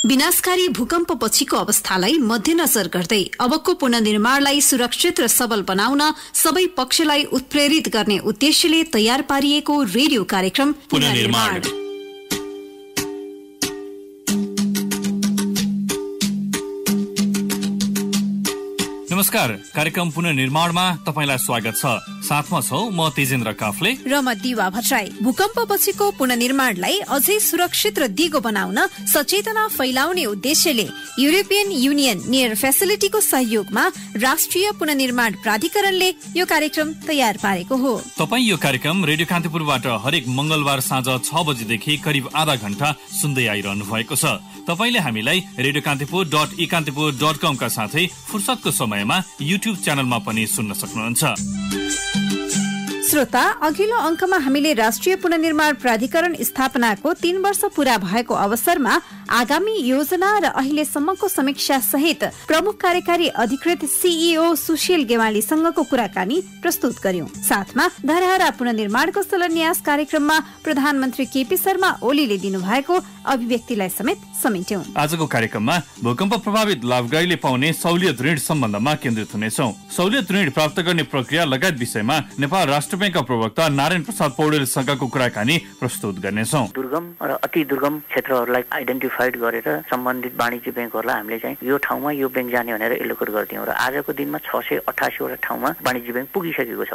विनाशकारी भूकम्प पछिको अवस्थालाई मध्यनजर गर्दै अबको पुनर्निर्माणलाई सुरक्षित र सबल बनाउन सबै पक्षलाई उत्प्रेरित गर्ने उद्देश्यले तयार पारिएको रेडियो कार्यक्रम पुनर्निर्माण। नमस्कार, कार्यक्रम पुनर्निर्माणमा तपाईलाई स्वागत छ। साथमा छौ म तेजेन्द्र काफले र म दिवा भट्टराई। भूकम्प पछिको पुनर्निर्माणलाई अझै सुरक्षित र दिगो बनाउन सचेतना फैलाउने उद्देश्यले युरोपियन युनियन नियर फेसिलिटीको सहयोगमा राष्ट्रिय पुनर्निर्माण प्राधिकरणले यो कार्यक्रम तयार पारेको हो। तपाईँ यो कार्यक्रम रेडियो कान्तिपुरबाट हरेक मंगलबार साँझ 6 बजेदेखि करिब आधा घण्टा सुन्दै आइरहनु भएको छ। तपाईले हामीलाई radiokantipuर.ekantipuर.com का साथै फुर्सदको समयमा युट्युब च्यानलमा पनि सुन्न सक्नुहुन्छ। श्रोता, अघिल्लो अंकमा हामीले राष्ट्रिय पुनर्निर्माण प्राधिकरण स्थापनाको 3 वर्ष पूरा भएको अवसरमा आगामी योजना र अहिलेसम्मको समीक्षा सहित प्रमुख कार्यकारी अधिकृत सीईओ सुशील गेवालीसँगको कुराकानी प्रस्तुत गर्यौं। साथमा धरहरा पुनर्निर्माणको शिलान्यास कार्यक्रममा प्रधानमन्त्री केपी शर्मा ओलीले दिनुभएको अभिव्यक्तिलाई समेत समेट्यौं। आजको कार्यक्रममा भूकम्प प्रभावित लाभग्राहीले पाउने सहुलियत ऋण सम्बन्धमा केन्द्रित हुनेछौं। सहुलियत ऋण प्राप्त गर्ने प्रक्रिया लगायत विषयमा नेपाल राष्ट्र बैंकका प्रवक्ता नारायण प्रसाद पौडेलसँगको कुराकानी प्रस्तुत गर्नेछौं। दुर्गम र अति दुर्गम क्षेत्रहरूलाई आइडेन्टिफाइड गरेर सम्बन्धित वाणिज्य बैंकहरूलाई हामीले चाहिँ यो ठाउँमा यो बैंक जाने भनेर एलोकेट गर्दियौं र आजको दिनमा 688 वटा ठाउँमा वाणिज्य बैंक पुगिसकेको छ।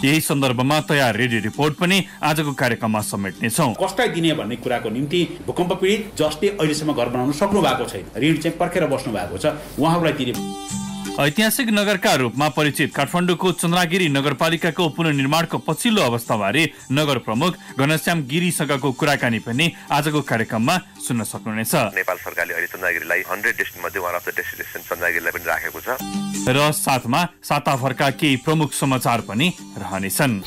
यही सन्दर्भमा तयार रेडियो रिपोर्ट पनि आजको कार्यक्रममा समेट्नेछौं। कसलाई दिने भन्ने कुराको निम्ति भूकम्प पीडित जसले अहिलेसम्म घर बनाउन सक्नु भएको छैन, ऋण चाहिँ पर्खेर बस्नु भएको छ, उहाँहरूलाई दिने। ऐतिहासिक नगरका रूपमा परिचित काठमाडौँको चन्द्रगिरी नगरपालिकाको पुनर्निर्माणको पछिल्लो अवस्थाबारे नगर प्रमुख घनश्याम गिरीसँगको कुराकानी पनि आजको कार्यक्रममा सुन्न सक्नुहुनेछ। नेपाल सरकारले अहिले चन्द्रगिरीलाई 100 डेस्टिनेसन मध्ये वान अफ द डेस्टिनेसन चन्द्रगिरीलाई पनि राखेको छ। र साथमा साताभरका केही प्रमुख समाचार पनि रहनेछन्।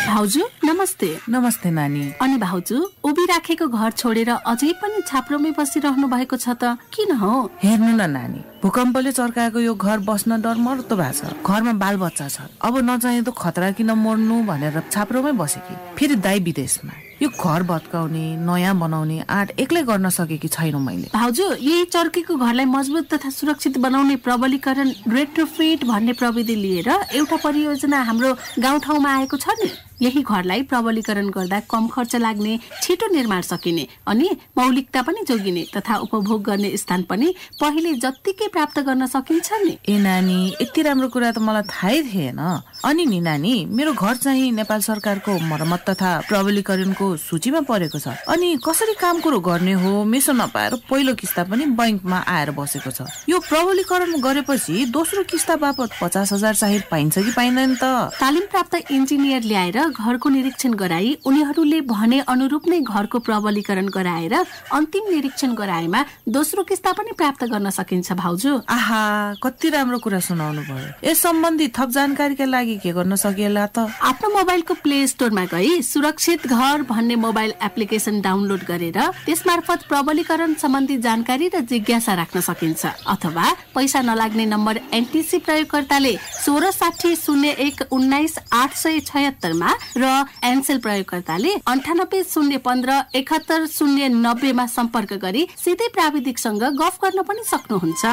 भाउजू नमस्ते। नमस्ते नानी। अनि भाउजू, उभिराखेको घर छोडेर अझै पनि छाप्रोमै बसिरहनु भएको छ त किन हो? हेर्नु न नानी, भूकम्पले चर्काएको यो घर बस्न डर मर्दो भएको छ। घरमा बाल बच्चा छ, अब नचाहिँदो खतरा किन मर्नु भनेर छाप्रोमै बसेकी। फेरि दाइ विदेशमा। यो घर भत्काउने नयाँ बनाउने आँट एक्लै गर्न सकेकी छैन मैले। भाउजू, यही चर्केको घरलाई मजबुत तथा सुरक्षित बनाउने प्रबलीकरण रेट्रोफिट भन्ने प्रविधि लिएर एउटा परियोजना हाम्रो गाउँठाउँमा आएको छ नि। यही घरलाई प्रबलीकरण गर्दा कम खर्च लाग्ने, छिटो निर्माण सकिने अनि मौलिकता पनि जोगिने तथा उपभोग गर्ने स्थान पनि पहिले जत्तिकै प्राप्त गर्न सकिन्छ नि। ए नानी, यति राम्रो कुरा त मलाई थाहै थिएन। अनि नि नानी, मेरो घर चाहिँ नेपाल सरकारको मर्मत तथा प्रबलीकरणको सूचीमा परेको छ। अनि कसरी काम कुरो गर्ने हो मेसो नपाएर पहिलो किस्ता पनि बैंकमा आएर बसेको छ। यो प्रबलीकरण गरेपछि दोस्रो किस्ता बापत 50,000 सहित पाइन्छ कि पाइँदैन त? तालिम प्राप्त इन्जिनियर ल्याएर घरको निरीक्षण गराई उनीहरूले भने अनुरूप नै घरको प्रबलीकरण गराएर अन्तिम निरीक्षण गराएमा दोस्रो किस्ता पनि प्राप्त गर्न सकिन्छ भाउजू। आहा, कति राम्रो कुरा सुनाउनु भयो। यस सम्बन्धी थप जानकारीका लागि के गर्न सकिएला त? आफ्नो मोबाइलको प्ले स्टोरमा गई सुरक्षित घर भन्ने मोबाइल एप्लिकेसन डाउनलोड गरेर त्यसमार्फत प्रबलीकरण सम्बन्धी जानकारी र जिज्ञासा राख्न सकिन्छ। अथवा पैसा नलाग्ने नम्बर एनटीसी प्रयोगकर्ताले 16600119,876 मा र एनसेल प्रयोगकर्ताले 9801517090 मा सम्पर्क गरी सिधै प्राविधिकसँग गफ गर्न पनि सक्नुहुन्छ।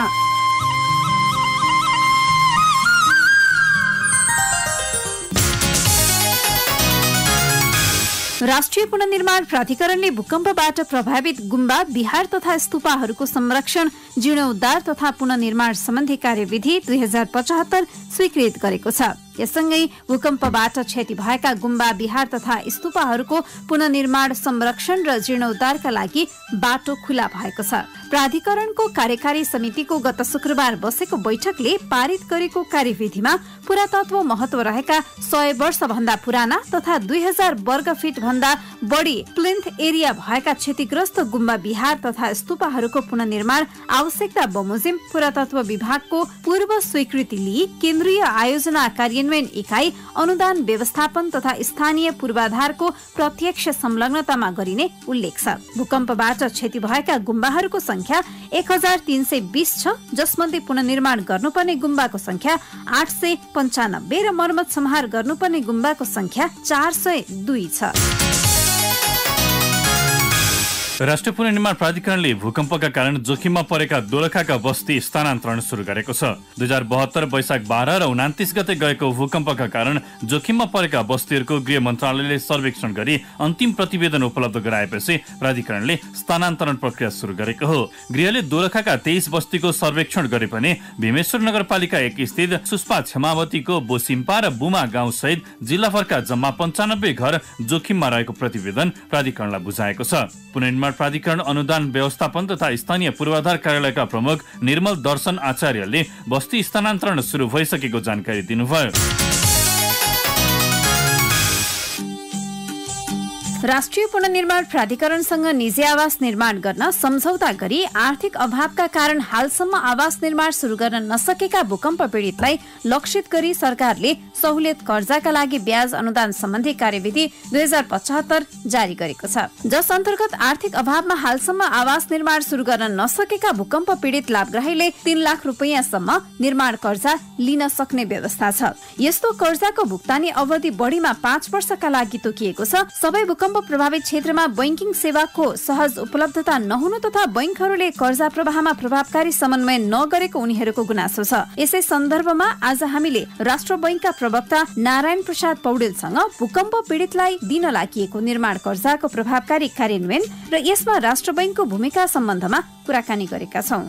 राष्ट्रिय पुनर्निर्माण प्राधिकरणले भूकम्पबाट प्रभावित गुम्बा, बिहार तथा स्तूपाहरूको संरक्षण, जीर्णोद्धार तथा पुनर्निर्माण सम्बन्धी कार्यविधि 2075 स्वीकृत गरेको छ। यससँगै भूकम्पबाट क्षति भएका गुम्बा, बिहार तथा स्तूपाहरूको पुनर्निर्माण, संरक्षण र जीर्णोद्धारका लागि बाटो खुला भएको छ। प्राधिकरणको कार्यकारी समितिको गत शुक्रबार बसेको बैठकले पारित गरेको कार्यविधिमा पुरातत्व महत्व रहेका 100 वर्ष भन्दा पुराना तथा 2000 वर्ग फिट भन्दा बढी प्लिन्थ एरिया भएका क्षतिग्रस्त गुम्बा, बिहार तथा स्तूपाहरूको पुनर्निर्माण आवश्यकता बमोजिम पुरातत्व विभागको पूर्व स्वीकृति लिई केन्द्रीय आयोजना कार्यान्वयन इकाइ, अनुदान व्यवस्थापन तथा स्थानीय पूर्वाधारको प्रत्यक्ष संलग्नतामा गरिने उल्लेख छ। भूकम्पबाट क्षति भएका गुम्बाहरूको संख्या 1320 छ, जसमध्ये पुनर्निर्माण गर्नुपर्ने गुम्बाको संख्या 895 र मर्मत संहार गर्नुपर्ने गुम्बाको संख्या 402 छ। राष्ट्रिय पुनर्निर्माण प्राधिकरणले भूकम्पका कारण जोखिममा परेका दोलखाका बस्ती स्थानान्तरण सुरु गरेको छ। 2072 वैशाख 12 र 29 गते गएको भूकम्पका कारण जोखिममा परेका बस्तीहरूको गृह मन्त्रालयले सर्वेक्षण गरी अन्तिम प्रतिवेदन उपलब्ध गराएपछि प्राधिकरणले स्थानान्तरण प्रक्रिया सुरु गरेको हो। गृहले दोलखाका 23 बस्तीको सर्वेक्षण गरे पनि भीमेश्वर नगरपालिका 1 स्थित सुस्पा क्षमावतीको बोसिम्पा र बुमा गाउँ सहित जिल्लाभरका जम्मा 95 घर जोखिममा रहेको प्रतिवेदन प्राधिकरणलाई बुझाएको छ। पुनर्निर्माण प्राधिकरण अनुदान व्यवस्थापन तथा स्थानीय पूर्वाधार कार्यालयका प्रमुख निर्मल दर्शन आचार्यले बस्ती स्थानान्तरण सुरु भइसकेको जानकारी दिनुभयो। राष्ट्रिय पुनर्निर्माण प्राधिकरणसँग निजी आवास निर्माण गर्न सम्झौता गरी आर्थिक अभावका कारण हालसम्म आवास निर्माण सुरु गर्न नसकेका भूकम्प पीडितलाई लक्षित गरी सरकारले सहुलियत कर्जाका लागि ब्याज अनुदान सम्बन्धी कार्यविधि 2075 जारी गरेको छ, जस अन्तर्गत आर्थिक अभावमा हालसम्म आवास निर्माण सुरु गर्न नसकेका भूकम्प पीडित लाभग्राहीले 3 लाख रुपैयाँसम्म निर्माण कर्जा लिन सक्ने व्यवस्था छ। यस्तो कर्जाको भुक्तानी अवधि बढीमा 5 वर्षका लागि तोकिएको छ। सबै भूकम्प प्रभावित क्षेत्रमा बैंकिङ सेवाको सहज उपलब्धता नहुनु तथा बैंकहरूले कर्जा प्रवाहमा प्रभावकारी समन्वय नगरेको उनीहरूको गुनासो छ। यसै सन्दर्भमा आज हामीले राष्ट्र बैंकका प्रवक्ता नारायण प्रसाद पौडेलसँग भूकम्प पीडितलाई दिन लागि निर्माण कर्जाको प्रभावकारी कार्यान्वयन र यसमा राष्ट्र बैंकको भूमिका सम्बन्धमा कुराकानी गरेका छौं।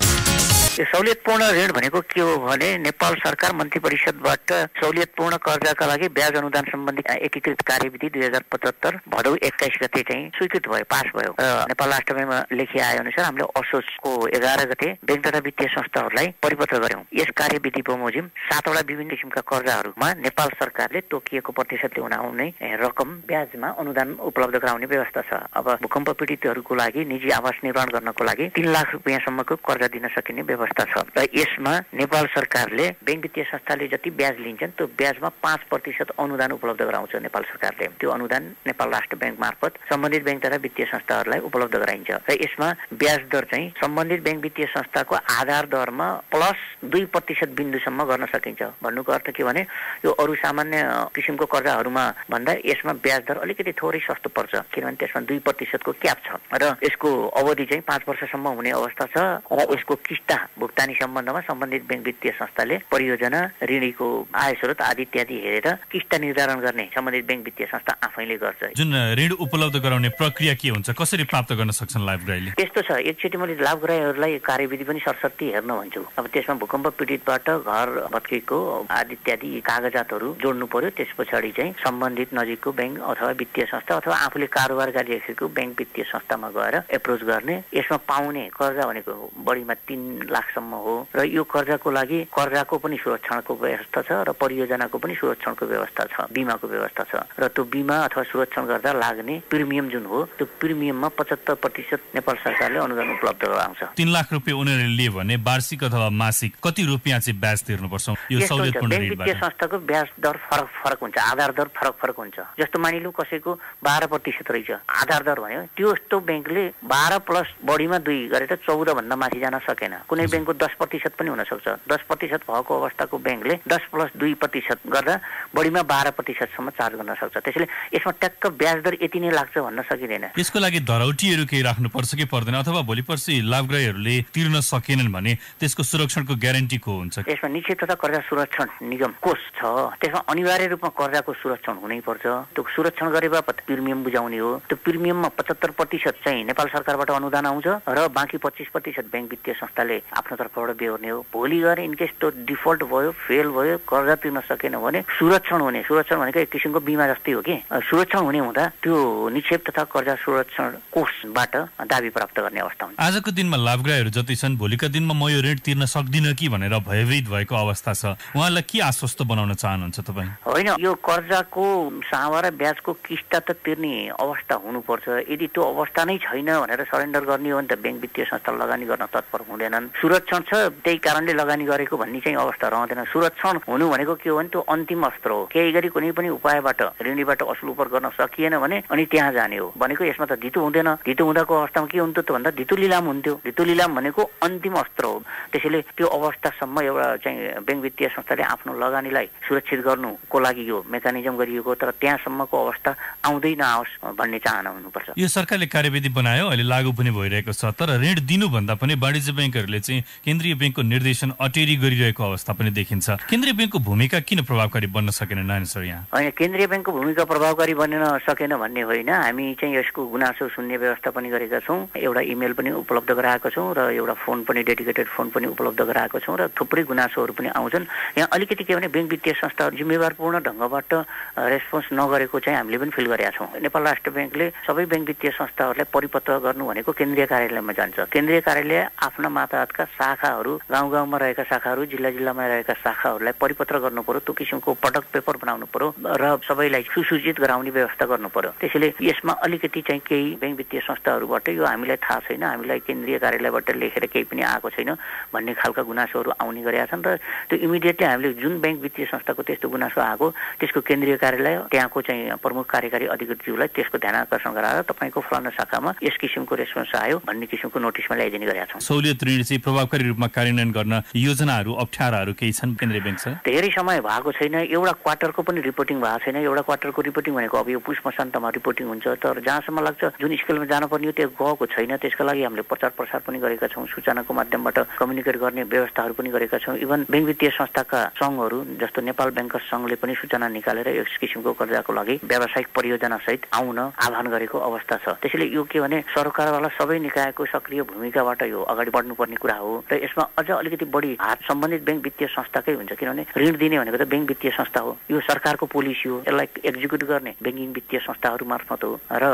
यो सहुलियतपूर्ण ऋण भनेको के हो भने नेपाल सरकार मन्त्री परिषदबाट सहुलियतपूर्ण कर्जाका लागि ब्याज अनुदान सम्बन्धी एकीकृत कार्यविधि 2075 भदौ 21 गते चाहिँ स्वीकृत भयो, पास भयो र नेपाल राष्ट्र बैंकमा लेखी आए अनुसार हामीले असोजको 11 गते बैंक तथा वित्तीय संस्थाहरूलाई परिपत्र गर्यौं। यस कार्यविधि बमोजिम 7 वटा विभिन्न किसिमका कर्जाहरूमा नेपाल सरकारले तोकिएको प्रतिशतले उठाउने रकम ब्याजमा अनुदान उपलब्ध गराउने व्यवस्था छ। अब भूकम्प पीडितहरूको लागि निजी आवास निर्माण गर्नको लागि 3 लाख रुपैयाँसम्मको कर्जा दिन सकिने व्यवस्था छ र यसमा नेपाल सरकारले बैंक वित्तीय संस्थाले जति ब्याज लिन्छन् त्यो ब्याजमा 5% अनुदान उपलब्ध गराउँछ नेपाल सरकारले। त्यो अनुदान नेपाल राष्ट्र बैंक मार्फत सम्बन्धित बैंक तथा वित्तीय संस्थाहरूलाई उपलब्ध गराइन्छ र यसमा ब्याज दर चाहिँ सम्बन्धित बैंक वित्तीय संस्थाको आधार दरमा प्लस 2% बिन्दुसम्म गर्न सकिन्छ। भन्नुको अर्थ के भने यो अरू सामान्य किसिमको कर्जाहरूमा भन्दा यसमा ब्याज दर अलिकति थोरै सस्तो पर्छ, किनभने त्यसमा 2% को क्याप छ र यसको अवधि चाहिँ 5 वर्षसम्म हुने अवस्था छ र यसको किस्ता भुक्तानी सम्बन्धमा सम्बन्धित बैंक वित्तीय संस्थाले परियोजना, ऋणीको आय स्रोत आदि इत्यादि हेरेर किस्ता निर्धारण गर्ने सम्बन्धित बैंक वित्तीय संस्था आफैले गर्छ। जुन ऋण उपलब्ध गराउने प्रक्रिया के हुन्छ, कसरी प्राप्त गर्न सक्छन् लाभग्राहीले? त्यस्तो छ, एकचोटि मैले लाभग्राहीहरूलाई कार्यविधि पनि सरसर्ती हेर्न भन्छु। अब त्यसमा भूकम्प पीडितबाट घर भत्केको आदि इत्यादि कागजातहरू जोड्नु पर्यो। त्यस पछाडि चाहिँ सम्बन्धित नजिकको बैंक अथवा वित्तीय संस्था अथवा आफूले कारोबार गरिरहेको बैंक वित्तीय संस्थामा गएर एप्रोच गर्ने। यसमा पाउने कर्जा भनेको बढीमा 3 लाखसम्म हो र यो कर्जाको लागि कर्जाको पनि सुरक्षणको व्यवस्था छ र परियोजनाको पनि सुरक्षणको व्यवस्था छ, बीमाको व्यवस्था छ र त्यो बीमा अथवा सुरक्षण गर्दा लाग्ने प्रिमियम जुन हो त्यो प्रिमियममा 75% नेपाल सरकारले अनुदान उपलब्ध गराउँछ। 3 लाख रुपैयाँ उनीहरूले लिए भने वार्षिक अथवा मासिक कति रुपैयाँ चाहिँ ब्याज तिर्नुपर्छ? यो सहुलियतपूर्ण ऋणबाट वित्तीय संस्थाको ब्याज दर फरक हुन्छ, आधार दर फरक हुन्छ। जस्तो मानिलु कसैको 12% रहेछ आधार दर भन्यो, त्यो बैंकले 12 प्लस बढीमा 2 गरेर 14 भन्दा माथि जान सकेन। कुनै बैंकको 10% पनि हुन सक्छ। 10% भएको अवस्थाको बैंकले 10 प्लस 2% गर्दा बढीमा 12%सम्म चार्ज गर्न सक्छ। त्यसैले यसमा ट्याक्क ब्याज दर यति नै लाग्छ भन्न सकिँदैन। यसको लागि धरौटीहरू केही राख्नुपर्छ कि पर्दैन, अथवा भोलि पर्सि लाभग्राहीहरूले तिर्न सकेनन् भने त्यसको सुरक्षणको ग्यारेन्टी को हुन्छ? यसमा निश्चित तथा कर्जा सुरक्षण निगम कोष छ, त्यसमा अनिवार्य रूपमा कर्जाको सुरक्षण हुनैपर्छ। त्यो सुरक्षण गरे बापत प्रिमियम बुझाउने हो। त्यो प्रिमियममा 75% चाहिँ नेपाल सरकारबाट अनुदान आउँछ र बाँकी 25% बैंक वित्तीय संस्थाले आफ्नो तर्फबाट बेहोर्ने हो। भोलि गएर इनकेस त्यो डिफल्ट भयो, फेल भयो, कर्जा तिर्न सकेन भने सुरक्षण हुने, सुरक्षण भनेको एक किसिमको बिमा जस्तै हो कि, सुरक्षण हुने हुँदा त्यो निक्षेप तथा कर्जा सुरक्षण कोषबाट दाबी प्राप्त गर्ने अवस्था हुन्छ। आजको दिनमा लाभग्राहीहरू जति छन् भोलिका दिनमा म यो ऋण तिर्न सक्दिनँ कि भनेर भयभीत भएको अवस्था छ, उहाँलाई के आश्वस्त बनाउन चाहनुहुन्छ तपाईँ? होइन, यो कर्जाको सावा र ब्याजको किस्ता त तिर्ने अवस्था हुनुपर्छ। यदि त्यो अवस्था नै छैन भनेर सरेन्डर गर्ने हो भने त बैंक वित्तीय संस्था लगानी गर्न तत्पर हुँदैनन्। सुरक्षण छ त्यही कारणले लगानी गरेको भन्ने चाहिँ अवस्था रहँदैन। सुरक्षण हुनु भनेको के हो भने त्यो अन्तिम अस्त्र हो। केही गरी कुनै पनि उपायबाट ऋणीबाट असुल उपर गर्न सकिएन भने अनि त्यहाँ जाने हो भनेको। यसमा त धितो हुँदैन। धितो हुँदाको अवस्थामा के हुन्थ्यो त भन्दा धितो लिलाम हुन्थ्यो। धितो लिलाम भनेको अन्तिम अस्त्र हो। त्यसैले त्यो अवस्थासम्म एउटा चाहिँ बैंक वित्तीय संस्थाले आफ्नो लगानीलाई सुरक्षित गर्नुको लागि यो मेकानिजम गरिएको, तर त्यहाँसम्मको अवस्था आउँदै नआओस् भन्ने चाहना हुनुपर्छ। यो सरकारले कार्यविधि बनायो, अहिले लागू पनि भइरहेको छ, तर ऋण दिनुभन्दा पनि वाणिज्य बैंकहरूले चाहिँ केन्द्रीय बैंकको निर्देशन अटेरी गरिरहेको अवस्था पनि देखिन्छ। केन्द्रीय बैंकको भूमिका किन प्रभावकारी बन्न सकेन नानी सर यहाँ? होइन, केन्द्रीय बैंकको भूमिका प्रभावकारी बन्न सकेन भन्ने होइन। हामी चाहिँ यसको गुनासो सुन्ने व्यवस्था पनि गरेका छौँ, एउटा इमेल पनि उपलब्ध गराएका छौँ र एउटा फोन पनि डेडिकेटेड फोन पनि उपलब्ध गराएको छौँ र थुप्रै गुनासोहरू पनि आउँछन्। यहाँ अलिकति के भने बैंक वित्तीय संस्था जिम्मेवारपूर्ण ढङ्गबाट रेस्पोन्स नगरेको चाहिँ हामीले पनि फिल गरेका छौँ। नेपाल राष्ट्र बैंकले सबै बैंक वित्तीय संस्थाहरूलाई परिपत्र गर्नु भनेको केन्द्रीय कार्यालयमा जान्छ। केन्द्रीय कार्यालय आफ्ना मातहतका शाखाहरू, गाउँ गाउँमा रहेका शाखाहरू, जिल्ला जिल्लामा रहेका शाखाहरूलाई परिपत्र गर्नु पर्यो। त्यो किसिमको पटक पेपर बनाउनु पर्यो र सबैलाई सुसूचित गराउने व्यवस्था गर्नु पर्यो। त्यसैले यसमा अलिकति चाहिँ केही बैंक वित्तीय संस्थाहरूबाट यो हामीलाई थाहा छैन, हामीलाई केन्द्रीय कार्यालयबाट लेखेर केही पनि आएको छैन भन्ने खालका गुनासोहरू आउने गरेका छन् र त्यो इमिडिएटली हामीले जुन बैंक वित्तीय संस्थाको त्यस्तो गुनासो आएको त्यसको केन्द्रीय कार्यालय त्यहाँको चाहिँ प्रमुख कार्यकारी अधिकृतज्यूलाई त्यसको ध्यान आकर्षण गराएर तपाईँको फलाना शाखामा यस किसिमको रेस्पोन्स आयो भन्ने किसिमको नोटिसमा ल्याइदिने गरेका छौँ। सहुलियत ऋण चाहिँ प्रभावकारी रूपमा कार्यान्वयन गर्न योजनाहरू अप्ठ्याराहरू केही छन् केन्द्रीय बैंकसँग? धेरै समय भएको छैन, एउटा क्वार्टरको पनि रिपोर्टिङ भएको छैन। एउटा क्वार्टरको रिपोर्टिङ भनेको अब यो पुष मसान्तमा रिपोर्टिङ हुन्छ, तर जहाँसम्म लाग्छ जुन स्केलमा जानुपर्ने हो त्यो गएको छैन। त्यसका लागि हामीले प्रचार प्रसार पनि गरेका छौँ, सूचनाको माध्यमबाट कम्युनिकेट गर्ने व्यवस्थाहरू पनि गरेका छौँ। इभन बैंक वित्तीय संस्थाका सङ्घहरू जस्तो नेपाल ब्याङ्कर्स सङ्घले पनि सूचना निकालेर यस किसिमको कर्जाको लागि व्यावसायिक परियोजना सहित आउन आह्वान गरेको अवस्था छ। त्यसैले यो के भने सरकारवाला सबै निकायको सक्रिय भूमिकाबाट यो अगाडि बढ्नुपर्ने कुरा हो र यसमा अझ अलिकति बढी हात सम्बन्धित बैंक वित्तीय संस्थाकै हुन्छ, किनभने ऋण दिने भनेको त बैंक वित्तीय संस्था हो, यो सरकारको पोलिसी हो, यसलाई एक्जिक्युट गर्ने बैंकिङ वित्तीय संस्थाहरू मार्फत हो र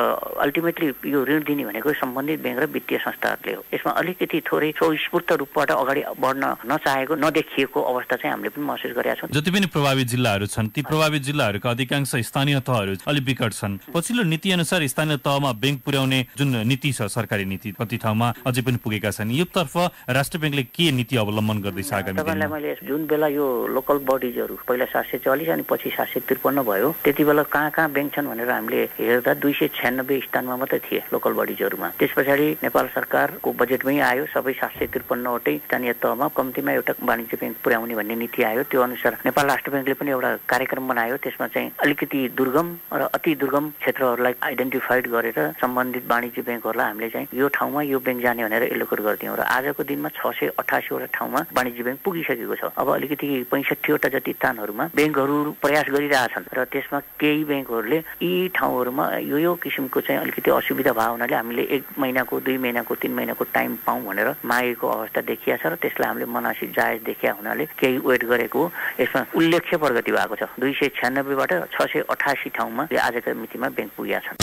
अल्टिमेटली यो ऋण दिने भनेको सम्बन्धित बैंक र वित्तीय संस्थाहरूले हो। यसमा अलिकति थोरै स्वस्फूर्त रूपबाट अगाडि बढ्न नचाहेको नदेखिएको अवस्था चाहिँ हामीले पनि महसुस गरेका छौँ। जति पनि प्रभावित जिल्लाहरू छन् ती प्रभावित जिल्लाहरूका अधिकांश स्थानीय तहहरू अलिक विकट छन्। पछिल्लो नीति अनुसार स्थानीय तहमा बैंक पुर्याउने जुन नीति छ, सरकारी नीति कति ठाउँमा अझै पनि पुगेका छन्। यो तर्फ राष्ट्र बैंकले के नीति अवलम्बन गर्दैछ आगामी दिनमा? तपाईँलाई मैले जुन बेला यो लोकल बडिजहरू पहिला 740 अनि पछि 753 भयो, त्यति बेला कहाँ कहाँ बैंक छन् भनेर हामीले हेर्दा 296 स्थानमा मात्रै थिए लोकल बडिजहरूमा। त्यस पछाडि नेपाल सरकारको बजेटमै आयो सबै 753 वटै स्थानीय तहमा कम्तीमा एउटा वाणिज्य बैंक पुर्याउने भन्ने नीति आयो। त्यो अनुसार नेपाल राष्ट्र बैंकले पनि एउटा कार्यक्रम बनायो। त्यसमा चाहिँ अलिकति दुर्गम र अति दुर्गम क्षेत्रहरूलाई आइडेन्टिफाइड गरेर सम्बन्धित वाणिज्य बैंकहरूलाई हामीले चाहिँ यो ठाउँमा यो बैंक जाने भनेर एलोकेट गरिदियौँ र आजको दिनमा 688 वटा ठाउँमा वाणिज्य बैंक पुगिसकेको छ। अब अलिकति 65 वटा जति स्थानहरूमा बैंकहरू प्रयास गरिरहेछन् र त्यसमा केही बैंकहरूले यी ठाउँहरूमा यो किसिमको चाहिँ अलिकति असुविधा भएको हुनाले हामीले 1 महिनाको 2 महिनाको 3 महिनाको टाइम पाऊँ भनेर मागेको अवस्था देखिया छ र त्यसलाई हामीले मनासिब जायज देखिया हुनाले केही वेट गरेको यसमा उल्लेख्य प्रगति भएको छ। 296 बाट 688 ठाउँमा आजका मितिमा बैंक पुगेका छन्।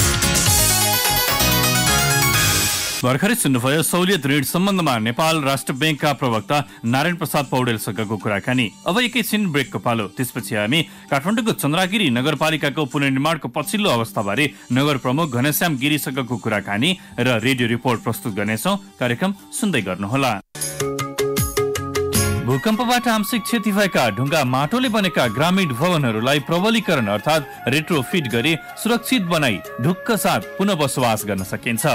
भर्खरै सुन्नुभयो सहुलियत ऋण सम्बन्धमा नेपाल राष्ट्र बैंकका प्रवक्ता नारायण प्रसाद पौडेलसँगको कुराकानी। अब एकैछिन ब्रेकको पालो, त्यसपछि हामी काठमाडौँको चन्द्रागिरी नगरपालिकाको पुनर्निर्माणको पछिल्लो अवस्थाबारे नगर प्रमुख घनश्याम गिरीसँगको कुराकानी र रेडियो रिपोर्ट प्रस्तुत गर्नेछौँ। कार्यक्रम सुन्दै गर्नुहोला। भूकम्पबाट आंशिक क्षति भएका ढुङ्गा माटोले बनेका ग्रामीण भवनहरूलाई प्रबलीकरण अर्थात् रेट्रोफिट गरी सुरक्षित बनाई ढुक्क साथ पुनः बसोबास गर्न सकिन्छ।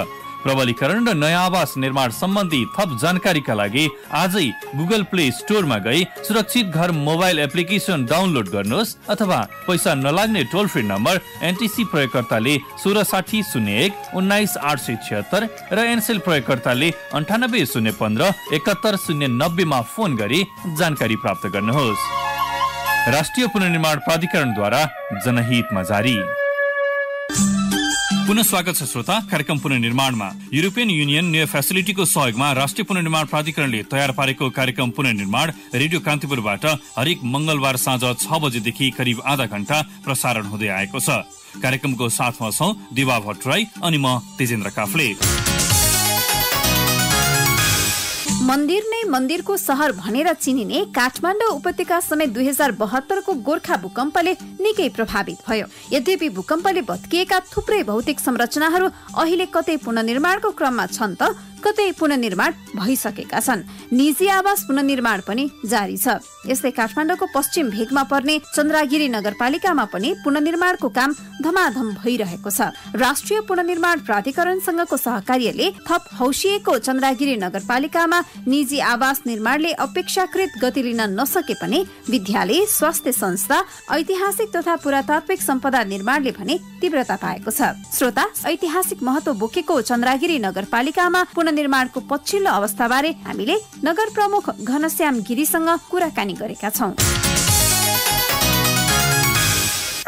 प्रबलीकरण र नयाँ आवास निर्माण सम्बन्धी थप जानकारीका लागि आजै गुगल प्ले स्टोरमा गई सुरक्षित घर मोबाइल एप्लिकेसन डाउनलोड गर्नुहोस् अथवा पैसा नलाग्ने टोल फ्री नम्बर एनटिसी प्रयोगकर्ताले 166001 19876 र एनसेल प्रयोगकर्ताले 98015 71090 मा फोन गरी जानकारी प्राप्त गर्नुहोस्। राष्ट्रिय पुनर्निर्माण प्राधिकरणद्वारा जनहितमा जारी। पुनः स्वागत छ श्रोता कार्यक्रम पुनर्निर्माणमा। युरोपियन युनियन नयाँ फेसिलिटीको सहयोगमा राष्ट्रिय पुनर्निर्माण प्राधिकरणले तयार पारेको कार्यक्रम पुनर्निर्माण रेडियो कान्तिपुरबाट हरेक मंगलबार साँझ 6 बजेदेखि करिब आधा घण्टा प्रसारण हुँदै आएको छ। कार्यक्रमको साथमा छौं दिवा भट्टराई अनि म तेजेन्द्र काफ्ले। मन्दिर नै मन्दिरको सहर भनेर चिनिने काठमाडौँ उपत्यका समेत 2072 को गोर्खा भूकम्पले निकै प्रभावित भयो। यद्यपि भूकम्पले भत्किएका थुप्रै भौतिक संरचनाहरू अहिले कतै पुनर्निर्माणको क्रममा छन् त कतै पुनर्निर्माण भइसकेका छन्। निजी आवास पुनर्निर्माण पनि जारी छ। यस्तै काठमाडौँको पश्चिम भेगमा पर्ने चन्द्रागिरी नगरपालिकामा पनि पुनर्निर्माणको काम धमाधम भइरहेको छ। राष्ट्रिय पुनर्निर्माण प्राधिकरणसँगको सहकार्यले थप हौसिएको चन्द्रागिरी नगरपालिकामा निजी आवास निर्माणले अपेक्षाकृत गति लिन नसके पनि विद्यालय, स्वास्थ्य संस्था, ऐतिहासिक तथा पुरातात्विक सम्पदा निर्माणले भने तीव्रता पाएको छ। श्रोता, ऐतिहासिक महत्व बोकेको चन्द्रागिरी नगरपालिकामा पुनर्निर्माणको पछिल्लो अवस्थाबारे हामीले नगर प्रमुख घनश्याम गिरीसँग कुराकानी गरेका छौं।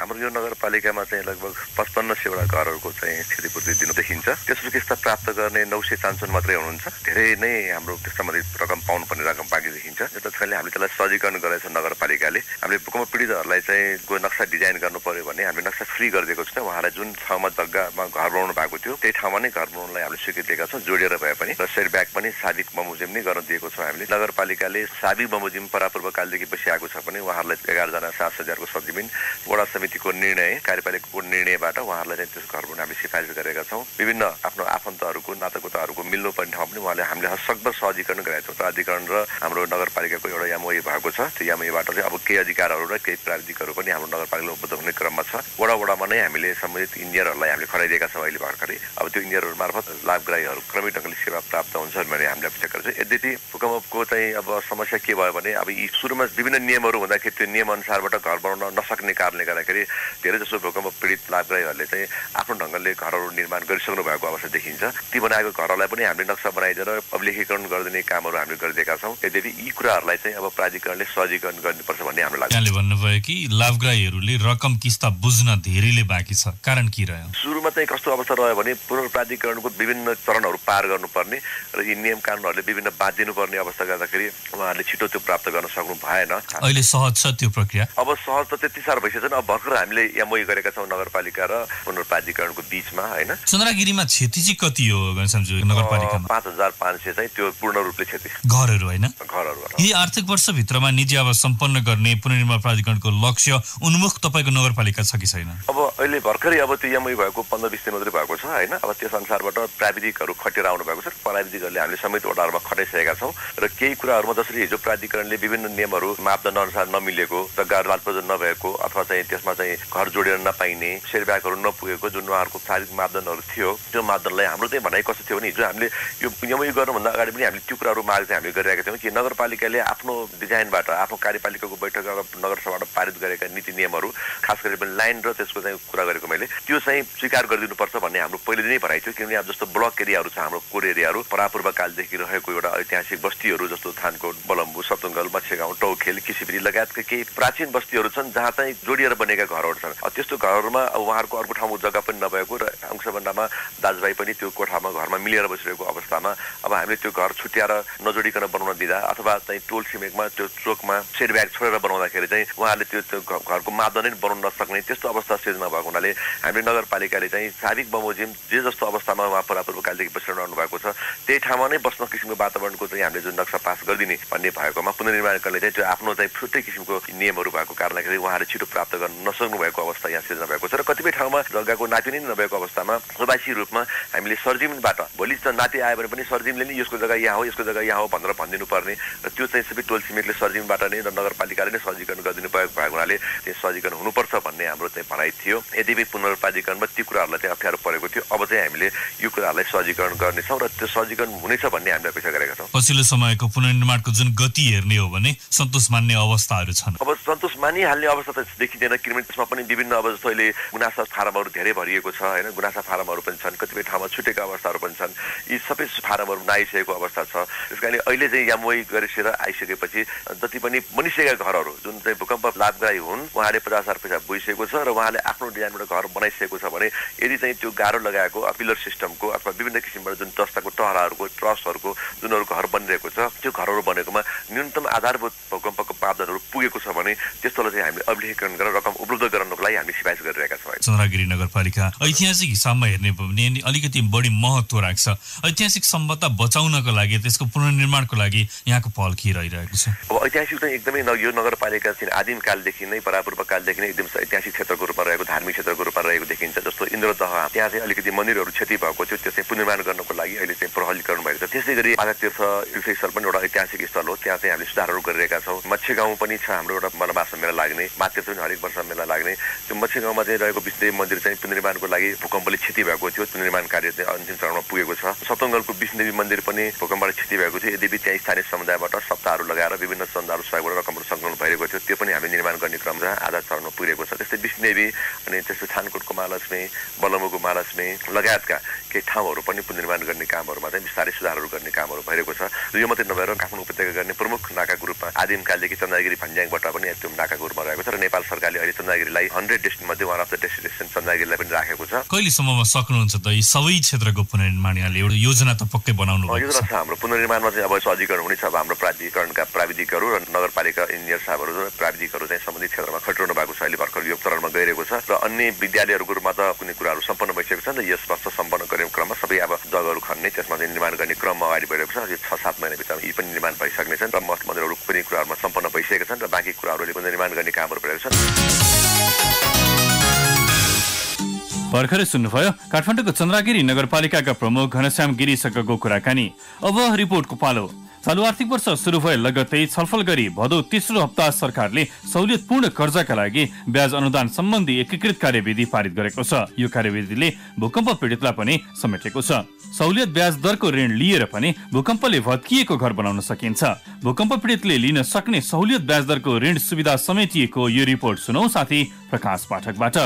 हाम्रो यो नगरपालिकामा चाहिँ लगभग 5500 वटा घरहरूको चाहिँ क्षतिपूर्ति दिनु देखिन्छ। त्यसको किस्ता प्राप्त गर्ने 955 मात्रै हुनुहुन्छ। धेरै नै हाम्रो त्यसमा रकम पाउनुपर्ने रकम बाँकी देखिन्छ। जसले हामीले त्यसलाई सहजीकरण गरेको छ नगरपालिकाले। हामीले भूकम्प पीडितहरूलाई चाहिँ नक्सा डिजाइन गर्नु पर्यो भने हामीले नक्सा फ्री गरिदिएको छ। उहाँलाई जुन ठाउँमा जग्गामा घर बनाउनु भएको थियो त्यही ठाउँमा नै घर बनाउनलाई हामीले स्वीकृति दिएका छौँ, जोडिएर भए पनि। र सेटब्याक पनि साबिक बमोजिम नै गर्न दिएको छौँ हामीले। नगरपालिकाले साबिक बमोजिम परापूर्वकालदेखि बसिआएको छ भने उहाँहरूलाई 11 जना 7,000 को सरजमिन वडा समितिको निर्णय, कार्यपालिकाको निर्णयबाट उहाँहरूलाई चाहिँ त्यस घर बनाउन हामी सिफारिस गरेका छौँ। विभिन्न आफ्नो आफन्तहरूको नातागोताहरूको मिल्नुपर्ने ठाउँ पनि उहाँले हामीले हरसक्दर सहजीकरण गरेका छौँ। प्राधिकरण र हाम्रो नगरपालिकाको एउटा एमओयू भएको छ। त्यो एमओयूबाट चाहिँ अब केही अधिकारहरू र केही प्राविधिकहरू पनि हाम्रो नगरपालिकाले उपलब्ध हुने क्रममा छ। वडामा नै हामीले सम्बन्धित इन्जिनियरहरूलाई हामीले खटाइदिएका छौँ अहिले भर्खरै। अब त्यो इन्जिनियरहरू मार्फत लाभग्राहीहरू क्रमिक ढङ्गले सेवा प्राप्त हुन्छन् भने हामीले अपेक्षा गरेको छ। यद्यपि भूकम्पको चाहिँ अब समस्या के भयो भने अब यी सुरुमा विभिन्न नियमहरू हुँदाखेरि त्यो नियम अनुसारबाट घर बनाउन नसक्ने कारणले गर्दाखेरि धेरै जसो भूकम्प पीडित लाभग्राहीहरूले चाहिँ आफ्नो ढङ्गले घरहरू निर्माण गरिसक्नु भएको अवस्था देखिन्छ। ती बनाएको घरहरूलाई पनि हामीले नक्सा बनाइदिएर अभिलेखीकरण गरिदिने कामहरू हामीले गरिदिएका छौँ। यद्यपि यी कुराहरूलाई चाहिँ अब प्राधिकरणले सहजीकरण गर्नुपर्छ भन्ने हाम्रो लाग्छ। यहाँले भन्नुभयो कि लाभग्राहीहरूले रकम किस्ता बुझ्न धेरैले बाँकी छ, कारण के रह्यो? सुरुमा चाहिँ कस्तो अवस्था रह्यो भने पुनर्प्राधिकरणको विभिन्न चरणहरू पार गर्नुपर्ने र यी नियम कानुनहरूले विभिन्न बाँधिनुपर्ने अवस्था गर्दाखेरि उहाँहरूले छिटो त्यो प्राप्त गर्न सक्नु भएन। अहिले सहज छ त्यो प्रक्रिया? अब सहज त त्यति साह्रो भइसकेको छैन। अब भर्खर हामीले एमओयू गरेका छौँ नगरपालिका र पुनर्प्राधिकरणको बीचमा, हैन? चन्द्रागिरीमा क्षति चाहिँ कति हो घनश्यामजी नगरपालिकामा? 5500 चाहिँ त्यो पूर्ण रूपले क्षति घरहरू, हैन? घरहरू। यही आर्थिक वर्षभित्रमा निजी आवास सम्पन्न गर्ने पुनर्निर्माण प्राधिकरणको लक्ष्य उन्मुख तपाईँको नगरपालिका छ कि छैन? अब अहिले भर्खरै अब त्यो एमओयू भएको 15-20 दिन मात्रै भएको छ, हैन? अब त्यस अनुसारबाट प्राविधिकहरू खटेर आउनु भएको छ। प्राविधिकहरूले हामीले समेत वडाहरूमा खटाइसकेका छौँ र केही कुराहरूमा जसरी हिजो प्राधिकरणले विभिन्न नियमहरू मापदण्ड अनुसार नमिलेको, जग्गा लालप्रदन नभएको अथवा चाहिँ त्यसमा चाहिँ घर जोडेर नपाइने, सेटब्याकहरू नपुगेको जुन उहाँहरूको शारीरिक मापदण्डहरू थियो त्यो मापदण्डलाई हाम्रो चाहिँ भनाइ कस्तो थियो भने हिजो हामीले यो एमओयू गर्नुभन्दा अगाडि पनि हामीले त्यो कुराहरू माग चाहिँ हामीले गरिरहेका थियौँ कि नगरपालिकाले आफ्नो डिजाइनबाट आफ्नो कार्यपालिकाको बैठक नगरसभाबाट पारित गरेका नीति नियमहरू खास गरी पनि लाइन र त्यसको चाहिँ कुरा गरेको मैले त्यो चाहिँ स्वीकार गरिदिनुपर्छ भन्ने हाम्रो पहिलेदेखि नै भनाइ थियो। किनभने अब जस्तो ब्लक एरियाहरू छ हाम्रो कोर एरियाहरू परापूर्वकालदेखि रहेको एउटा ऐतिहासिक बस्तीहरू जस्तो थानकोट, बलम्बु, सतुङ्गल, मत्स्यगाउँ, टौखेल, किसिपिरी लगायतका केही प्राचीन बस्तीहरू छन् जहाँ चाहिँ जोडिएर बनेका घरहरू छन्। त्यस्तो घरहरूमा अब उहाँहरूको अर्को ठाउँमा जग्गा पनि नभएको र अंशभन्दामा दाजुभाइ पनि त्यो कोठामा घरमा मिलेर बसिरहेको अवस्थामा अब हामीले त्यो घर छुट्याएर नजोडिकन बनाउन दिँदा अथवा चाहिँ टोल छिमेकमा त्यो चोकमा सेटब्याक छोडेर बनाउँदाखेरि चाहिँ उहाँहरूले त्यो घरको मापदण्ड नै बनाउन नसक्ने त्यस्तो अवस्था सिर्जना भएको हुनाले हामीले नगरपालिकाले चाहिँ साबिक बमोजिम जे जस्तो अवस्थामा उहाँ परापूर्वकालदेखि बसिरहनु भएको छ त्यही ठाउँमा नै बस्न किसिमको वातावरणको चाहिँ हामीले जुन नक्सा पास गरिदिने भन्ने भएकोमा पुनर्निर्माणकाले चाहिँ त्यो आफ्नो चाहिँ छुट्टै किसिमको नियमहरू भएको कारणले गर्दा उहाँहरूले छिटो प्राप्त गर्न नसक्नु भएको अवस्था यहाँ सिर्जना भएको छ र कतिपय ठाउँमा जग्गाको नाति नै नभएको अवस्थामा प्रवासी रूपमा हामीले सरजिमबाट भोलि नाति आयो भने पनि सरजिमले नै यसको जग्गा यहाँ हो यसको जग्गा यहाँ हो भनेर भनिदिनु पर्ने र त्यो चाहिँ सबै टोल छिमेकले सरजिमबाट नै र नगरपालिकाले नै सहजीकरण गरिदिनु भएको हुनाले त्यो सहजीकरण हुनुपर्छ भन्ने हाम्रो चाहिँ भनाइ थियो। यद्यपि पुनर्प्राधिकरणमा ती कुराहरूलाई चाहिँ अप्ठ्यारो परेको थियो। अब चाहिँ हामीले यो कुराहरूलाई सहजीकरण गर्नेछौँ र त्यो सहजीकरण हुनेछ भन्ने हामीले अपेक्षा गरेका छौँ। पछिल्लो समयको पुनर्निर्माणको जुन गति हेर्ने हो भने सन्तोष मान्ने अवस्थाहरू छन्। अब सन्तोष मानिहाल्ने अवस्था त देखिँदैन किनभने त्यसमा पनि विभिन्न अब जस्तो अहिले गुनासा फारमहरू धेरै भरिएको छ, होइन? गुनासा फारमहरू पनि छन्, कतिपय ठाउँमा छुटेका अवस्थाहरू पनि छन्। यी सबै फारमहरू नआइसकेको अवस्था छ। त्यस कारणले अहिले चाहिँ एमओयू गरिसकेर आइसकेपछि जति पनि बनिसकेका घरहरू जुन चाहिँ भूकम्प लाभग्राही हुन् उहाँले 50,000 पैसा बुझिसकेको छ र उहाँले आफ्नो डिजाइनबाट घर बनाइसकेको छ भने यदि चाहिँ त्यो गाह्रो लगाएको पिलर सिस्टमको अथवा विभिन्न किसिमबाट जुन जस्ताको टहराहरूको ट्रसहरूको जुनहरू घर बनिरहेको छ त्यो घरहरू बनेकोमा न्यूनतम आधारभूत भूकम्पको मापदण्डहरू पुगेको छ भने त्यस्तोलाई चाहिँ हामीले अभिलेखीकरण गरेर रकम उपलब्ध उपलब्ध गराउनको लागि हामी सिफारिस गरिरहेका छौँ। चन्द्रगिरी नगरपालिका ऐतिहासिक हिसाबमा हेर्ने हो भने अलिकति बढी महत्त्व राख्छ। ऐतिहासिक सम्पदा बचाउनको लागि, त्यसको पुनर्निर्माणको लागि यहाँको पहल के रहिरहेको छ? अब ऐतिहासिक चाहिँ एकदमै यो नगरपालिका चाहिँ आदिम कालदेखि नै परापूर्व कालदेखि नै एकदम ऐतिहासिक क्षेत्रको रूपमा रहेको, धार्मिक क्षेत्रको रूपमा रहेको देखिन्छ। जस्तो इन्द्रदह, त्यहाँ चाहिँ अलिकति मन्दिरहरू क्षति भएको थियो, त्यो चाहिँ पुनर्निर्माण गर्नको लागि अहिले चाहिँ प्रहरीकरण भएको छ। त्यसै गरी पादतीर्थ तीर्थस्थल पनि एउटा ऐतिहासिक स्थल हो, त्यहाँ चाहिँ हामीले सुधारहरू गरिरहेका छौँ। मत्स्य गाउँ पनि छ हाम्रो एउटा वनवास मेला लाग्ने, मातृत्व पनि हरेक वर्ष मेला लाग्ने। त्यो मत्स्य गाउँमा चाहिँ रहेको विष्णुदेव मन्दिर चाहिँ पुनर्निर्माणको लागि भूकम्पले क्षति भएको थियो, पुनर्निर्माण कार्य चाहिँ अन्तिम चरणमा पुगेको छ। सप्तङ्गलको विष्णुदेवी मन्दिर पनि भूकम्पबाट क्षति भएको थियो, यद्यपि त्यहाँ स्थानीय समुदायबाट सप्ताहहरू लगाएर विभिन्न चन्दाहरू सहयोगबाट रकमहरू सङ्कलन भइरहेको थियो, त्यो पनि हामी निर्माण गर्ने क्रम आधा चरणमा पुगेको छ। त्यस्तै विष्णुदेवी अनि त्यस्तै थानकोटको महालक्ष्मी, बलमुको महालक्ष्मी लगायतका केही ठाउँहरू पनि पुनर्निर्माण गर्ने कामहरूमा चाहिँ बिस्तारै सुधारहरू गर्ने कामहरू भइरहेको छ। यो मात्रै नभएर काठमाडौँ उपत्यका गर्ने प्रमुख नाकाको रूपमा आदिमकालदेखि चन्द्रगिरी भन्ज्याङबाट पनि त्यो नाकाको रूपमा रहेको छ र नेपाल सरकारले अहिले चन्द्रगिरीलाई 100 डेस्टिनेसन मध्ये वान अफ द डेस्टिनेसन चन्द्रगिरीलाई पनि राखेको छ। कहिलेसम्ममा सक्नुहुन्छ त यी सबै क्षेत्रको पुनर्निर्माण? यहाँले एउटा योजना त पक्कै बनाउनु भएको छ। योजना छ हाम्रो पुनर्निर्माणमा चाहिँ अब सहजीकरण हुनेछ। अब हाम्रो प्राधिकरणका प्राविधिकहरू र नगरपालिका इन्जिनियर साहबहरू र प्राविधिकहरू चाहिँ सम्बन्धित क्षेत्रमा खटिरहनु भएको छ। अहिले भर्खर यो चरणमा गइरहेको छ र अन्य विद्यालयहरूको रूपमा त कुनै कुराहरू सम्पन्न भइसकेको छ नि त। यस वर्ष सम्पन्न गर्ने क्रममा सबै अब जग्गाहरू खन्ने, त्यसमा चाहिँ निर्माण गर्ने क्रममा अगाडि बढेको छ। यो 6-7 महिनाभित्रमा यी पनि निर्माण भइसक्नेछन् र मठ मन्दिरहरू पनि कुराहरूमा सम्पन्न भइसकेका छन् र बाँकी कुराहरूले पुनर्निर्माण गर्ने कामहरू भइरहेको छन्। भर्खरै सुन्नुभयो काठमाडौँको चन्द्रगिरी नगरपालिकाका प्रमुख घनश्याम गिरीसँगको कुराकानी। अब रिपोर्टको पालो। चालू आर्थिक वर्ष सुरु भए लगत्तै छलफल गरी भदौ तेस्रो हप्ता सरकारले सहुलियतपूर्ण कर्जाका लागि ब्याज अनुदान सम्बन्धी एकीकृत कार्यविधि पारित गरेको छ। यो कार्यविधिले भूकम्प पीडितलाई पनि समेटेको छ। सहुलियत ब्याज दरको ऋण लिएर पनि भूकम्पले भत्किएको घर बनाउन सकिन्छ। भूकम्प पीडितले लिन सक्ने सहुलियत ब्याज दरको ऋण सुविधा समेटिएको यो रिपोर्ट सुनौ साथी प्रकाश पाठकबाट।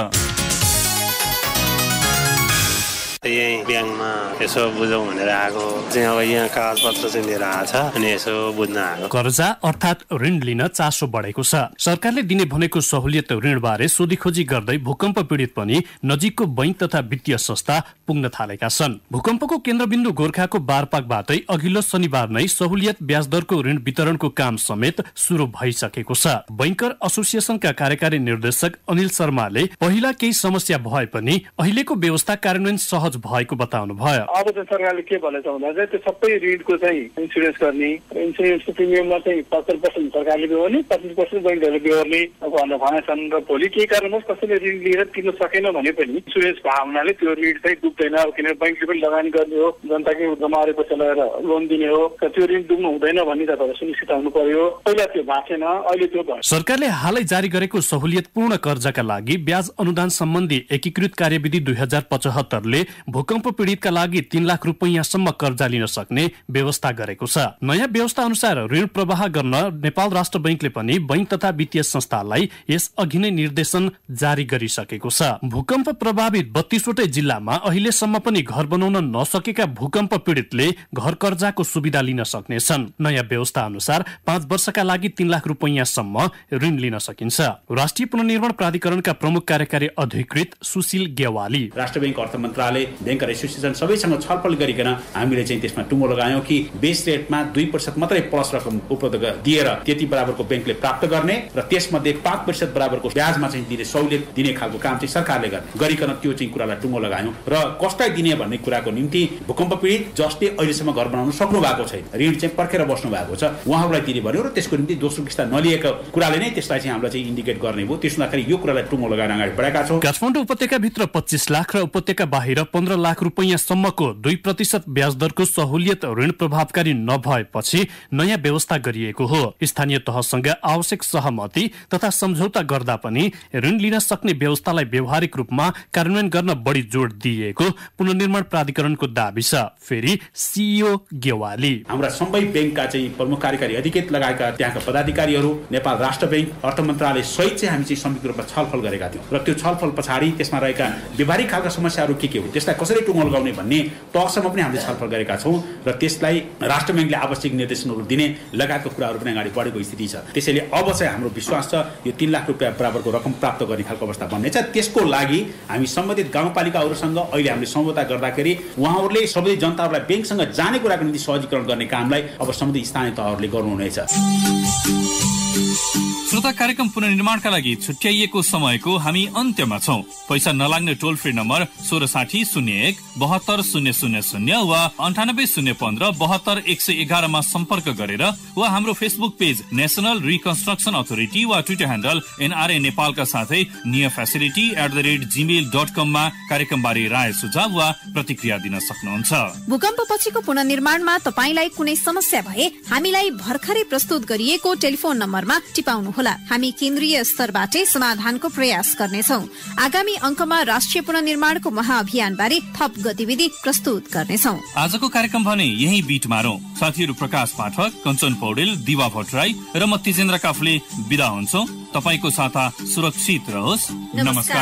यही ब्याङ्कमा यसो बुझौँ भनेर आएको चाहिँ अब यहाँ कागजपत्र चाहिँ लिएर आएको छ अनि यसो बुझ्न आएको। कर्जा अर्थात् ऋण लिन चासो बढेको छ। सरकारले दिने भनेको सहुलियत ऋणबारे सोधीखोजी गर्दै भूकम्प पीडित पनि नजिकको बैंक तथा वित्तीय संस्था पुग्न थालेका छन्। भूकम्पको केन्द्रबिन्दु गोर्खाको बारपाकबाटै अघिल्लो शनिबार नै सहुलियत ब्याज दरको ऋण वितरणको काम समेत सुरु भइसकेको छ। बैंकर एसोसिएसनका कार्यकारी निर्देशक अनिल शर्माले पहिला केही समस्या भए पनि अहिलेको व्यवस्था कार्यान्वयन सहज भएको बताउनु भयो। अब चाहिँ सरकारले के भनेछ भन्दा चाहिँ त्यो सबै ऋणको चाहिँ इन्सुरेन्स गर्ने, इन्सुरेन्सको प्रिमियममा चाहिँ 75% सरकारले बेहोर्ने, 25% बैंकहरूले बेहोर्ने भनेर भनेछन्। र भोलि केही कारणवश कसैले ऋण लिएर तिर्न सकेन भने पनि इन्सुरेन्स भएको हुनाले त्यो ऋण चाहिँ डुब्दैन। किनभने बैंकले पनि लगानी गर्ने हो, जनताकै जमारे पैसा लगाएर लोन दिने हो, त्यो ऋण डुब्नु हुँदैन भन्ने तपाईँहरू सुनिश्चित हुनु पर्यो। पहिला त्यो भएको छैन, अहिले त्यो भयो। सरकारले हालै जारी गरेको सहुलियतपूर्ण कर्जाका लागि ब्याज अनुदान सम्बन्धी एकीकृत कार्यविधि 2075ले भूकम्प पीडितका लागि 3 लाख रुपैयाँसम्म कर्जा लिन सक्ने व्यवस्था गरेको छ। नयाँ व्यवस्था अनुसार ऋण प्रवाह गर्न नेपाल राष्ट्र बैंकले पनि बैंक तथा वित्तीय संस्थालाई यस अघि नै निर्देशन जारी गरिसकेको छ। भूकम्प प्रभावित 32 वटै जिल्लामा अहिलेसम्म पनि घर बनाउन नसकेका भूकम्प पीडितले घर कर्जाको सुविधा लिन सक्नेछन्। नयाँ व्यवस्था अनुसार 5 वर्षका लागि 3 लाख रुपैयाँसम्म ऋण लिन सकिन्छ। राष्ट्रिय पुनर्निर्माण प्राधिकरणका प्रमुख कार्यकारी अधिकृत सुशील गेवाली, राष्ट्र बैंक, अर्थ मन्त्रालय, बैंकर एसोसिएसन सबैसँग छलफल गरिकन हामीले चाहिँ त्यसमा टुङ्गो लगायौं कि बेस रेटमा 2% मात्रै प्लस रकम उपलब्ध दिएर त्यति बराबरको बैंकले प्राप्त गर्ने र त्यसमध्ये 5% बराबरको ब्याजमा चाहिँ दिने सहुलियत दिने खालको काम चाहिँ सरकारले गर्ने गरिकन त्यो चाहिँ कुरालाई टुङ्गो लगायौं। र कसलाई दिने भन्ने कुराको निम्ति भूकम्प पीडित जसले अहिलेसम्म घर बनाउन सक्नु भएको छैन, ऋण चाहिँ पर्खेर बस्नु भएको छ, उहाँहरूलाई दिने भन्यो र त्यसको निम्ति दोस्रो किस्ता नलिएको कुराले नै त्यसलाई चाहिँ हामीलाई चाहिँ इन्डिकेट गर्ने भयो। त्यसुनाखेरि यो कुरालाई टुङ्गो लगाएर अगाडि बढाएका छौं। काठमाडौँ उपत्यका भित्र 25 लाख र उपत्यका बाहिर 15 लाख रुपैयाँसम्मको 2% ब्याज दरको सहुलियत ऋण प्रभावकारी नभएपछि नयाँ व्यवस्था गरिएको हो। स्थानीय तहसँग आवश्यक सहमति तथा सम्झौता गर्दा पनि ऋण लिन सक्ने व्यवस्थालाई व्यावहारिक रूपमा कार्यान्वयन गर्न बढी जोड दिएको पुनर्निर्माण प्राधिकरणको दाबी छ। फेरि सीईओ गेवाली, हाम्रा सबै बैंकका चाहिँ प्रमुख कार्यकारी अधिकृत लगायतका त्यहाँका पदाधिकारीहरू, नेपाल राष्ट्र बैंक, अर्थ मन्त्रालय सहित चाहिँ हामी चाहिँ संयुक्त रूपमा छलफल गरेका थियौं र त्यो छलफल पछाडि त्यसमा रहेका व्यावहारिक खालका समस्याहरू के हो, त्यसलाई कसरी टुङ्गो लगाउने भन्ने तहसम्म पनि हामीले छलफल गरेका छौं र त्यसलाई राष्ट्र बैंकले आवश्यक निर्देशनहरू दिने लगायतका कुराहरू पनि अगाडि बढेको स्थिति छ। त्यसैले अब चाहिँ हाम्रो विश्वास छ यो 3 लाख रुपैयाँ बराबरको रकम प्राप्त गर्ने खालको अवस्था बन्नेछ। त्यसको लागि हामी सम्बन्धित गाउँपालिकाहरूसँग अहिले हामीले सम्झौता गर्दाखेरि उहाँहरूले सबै जनताहरूलाई बैंकसँग जाने कुराको निम्ति सहजीकरण गर्ने कामलाई अब सम्बन्धित स्थानीय तहहरूले गर्नुहुनेछ। श्रोता, कार्यक्रम पुनर्निर्माणका लागि छुट्याइएको समयको हामी अन्त्यमा छौं। पैसा नलाग्ने टोल फ्री नम्बर 1660 01 72 000 वा 98 015 72 111 मा सम्पर्क गरेर वा हाम्रो Facebook page national reconstruction authority वा ट्विटर ह्यान्डल NRA नेपालका साथै neofacility@gmail.com मा कार्यक्रमबारे राय सुझाव वा प्रतिक्रिया दिन सक्नुहुन्छ। भूकम्प पछिको पुनर्निर्माणमा तपाईलाई कुनै समस्या भए हामीलाई भर्खरै प्रस्तुत गरिएको टेलिफोन नम्बरमा टिपाउनुहोला। हामी केन्द्रीय स्तरबाटै समाधानको प्रयास गर्नेछौँ। आगामी अङ्कमा राष्ट्रिय पुनर्निर्माणको महाअभियान बारे थप गतिविधि प्रस्तुत गर्नेछौँ। आजको कार्यक्रम भने यही बीट मारौं। साथीहरू प्रकाश पाठक, कञ्चन पौडेल, दिवा भट्टराई र म तेजेन्द्र काफले बिदा हुन्छौँ। तपाईको साता सुरक्षित रहोस्। नमस्कार।